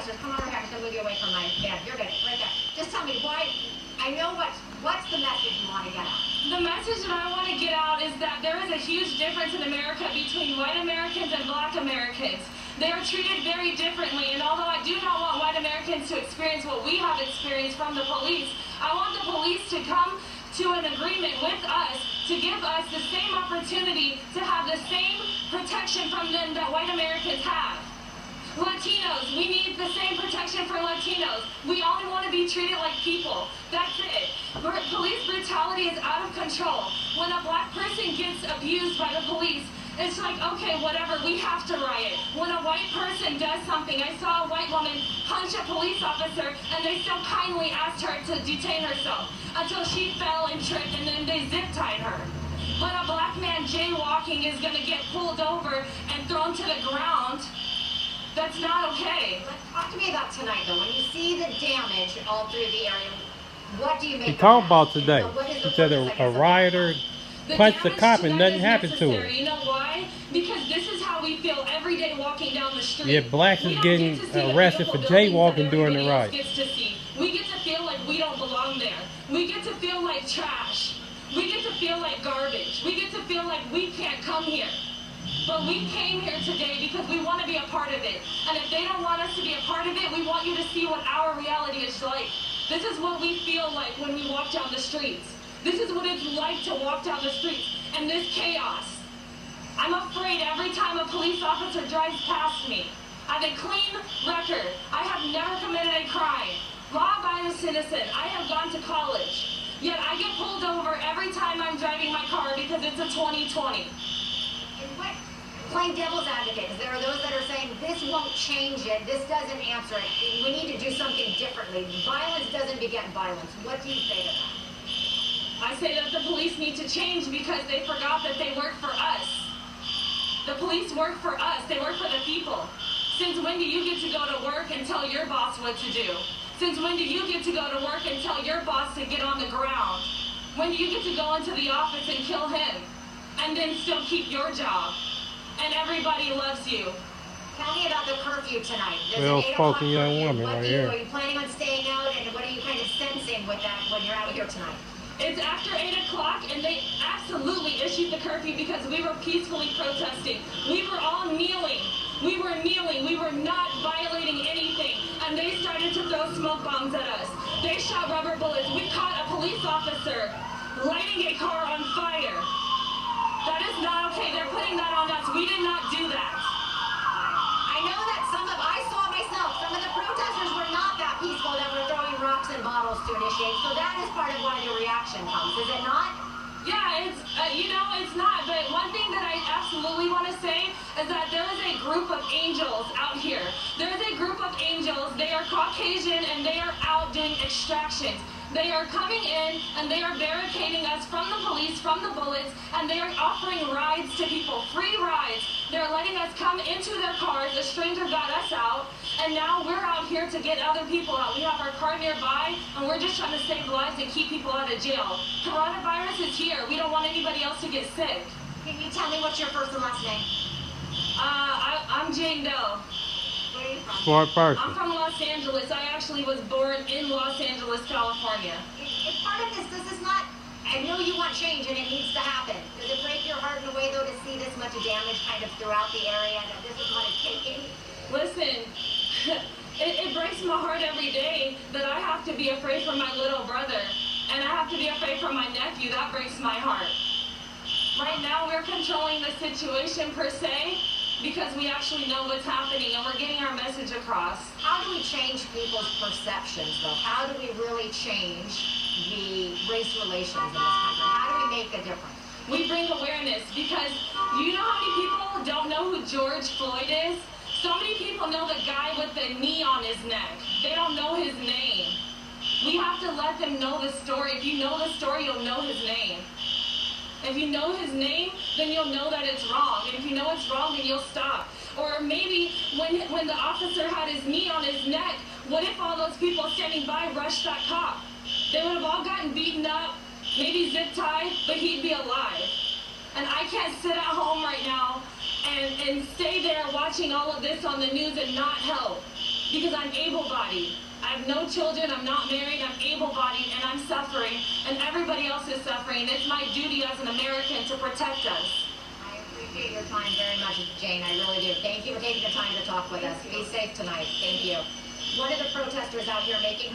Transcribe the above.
protesters, come on over here. I'm just gonna move you away from my bed. You're good, right there. Just tell me why. I know what's the message you want to get out. The message that I want to get out is that there is a huge difference in America between white Americans and black Americans. They are treated very differently, and although I do not want white Americans to experience what we have experienced from the police, I want the police to come to an agreement with us to give us the same opportunity to have the same protection from them that white Americans have. Latinos, we need the same protection for Latinos. We only want to be treated like people. That's it. Police brutality is out of control. When a black person gets abused by the police, it's like, okay, whatever, we have to riot. When a white person does something, I saw a white woman punch a police officer, and they still kindly asked her to detain herself until she fell and tripped, and then they zip-tied her. But a black man jaywalking is going to get pulled over and thrown to the ground. That's not okay. Talk to me about tonight, though. When you see the damage all through the area, what do you make He of talked that? about today. So He said a rioter punched a cop and nothing happened to him. You know why? Because this is how we feel every day walking down the street. Yeah, blacks is getting arrested for jaywalking during the riot. We get to feel like we don't belong there. We get to feel like trash. We get to feel like garbage. We get to feel like we can't come here. But we came here today because we want to be a part of it. And if they don't want us to be a part of it, we want you to see what our reality is like. This is what we feel like when we walk down the streets. This is what it's like to walk down the streets in this chaos. I'm afraid every time a police officer drives past me. I have a clean record. I have never committed a crime. Law-abiding citizen. I have gone to college. Yet I get pulled over every time I'm driving my car because it's a 2020. Playing devil's advocate, because there are those that are saying this won't change it, this doesn't answer it, we need to do something differently. Violence doesn't beget violence. What do you say to that? I say that the police need to change because they forgot that they work for us. The police work for us. They work for the people. Since when do you get to go to work and tell your boss what to do? Since when do you get to go to work and tell your boss to get on the ground? When do you get to go into the office and kill him and then still keep your job? And everybody loves you. Tell me about the curfew tonight. There's Well, an 8 o'clock spoken young curfew. woman right here. Are you planning on staying out, and what are you kind of sensing with that when you're out here tonight? It's after 8 o'clock, and they absolutely issued the curfew because we were peacefully protesting. We were all kneeling. We were kneeling. We were not violating anything. And they started to throw smoke bombs at us. They shot rubber bullets. We caught a police officer lighting a car on fire. That is not okay. They're putting that on us. We did not do that. I know that I saw myself, some of the protesters were not that peaceful that were throwing rocks and bottles to initiate. So that is part of why the reaction comes, is it not? Yeah, it's, it's not. But one thing that I absolutely want to say is that there is a group of angels out here. There is a group of angels. They are Caucasian, and they are out doing extractions. They are coming in, and they are barricading us from the police, from the bullets, and they are offering rides to people, free rides. They're letting us come into their cars. A stranger got us out, and now we're out here to get other people out. We have our car nearby, and we're just trying to save lives and keep people out of jail. Coronavirus is here. We don't want anybody else to get sick. Can you tell me what's your first and last name? I'm Jane Doe. Where are you from? Smart person. I'm from Los Angeles. I actually was born in Los Angeles, California. If part of this is not, I know you want change and it needs to happen. Does it break your heart in a way, though, to see this much damage kind of throughout the area, that this is what it's taking? Listen, it breaks my heart every day that I have to be afraid for my little brother, and I have to be afraid for my nephew. That breaks my heart. Right now, we're controlling the situation per se, because we actually know what's happening and we're getting our message across. How do we change people's perceptions, though? How do we really change the race relations in this country? How do we make a difference? We bring awareness because you know how many people don't know who George Floyd is? So many people know the guy with the knee on his neck. They don't know his name. We have to let them know the story. If you know the story, you'll know his name. If you know his name, then you'll know that it's wrong. And if you know it's wrong, then you'll stop. Or maybe when the officer had his knee on his neck, what if all those people standing by rushed that cop? They would have all gotten beaten up, maybe zip-tied, but he'd be alive. And I can't sit at home right now and stay there watching all of this on the news and not help. because I'm able-bodied. I have no children, I'm not married, I'm able-bodied, and I'm suffering, and everybody else is suffering. It's my duty as an American to protect us. I appreciate your time very much, Jane. I really do. Thank you for taking the time to talk with us. Be safe tonight. Thank you. One of the protesters out here making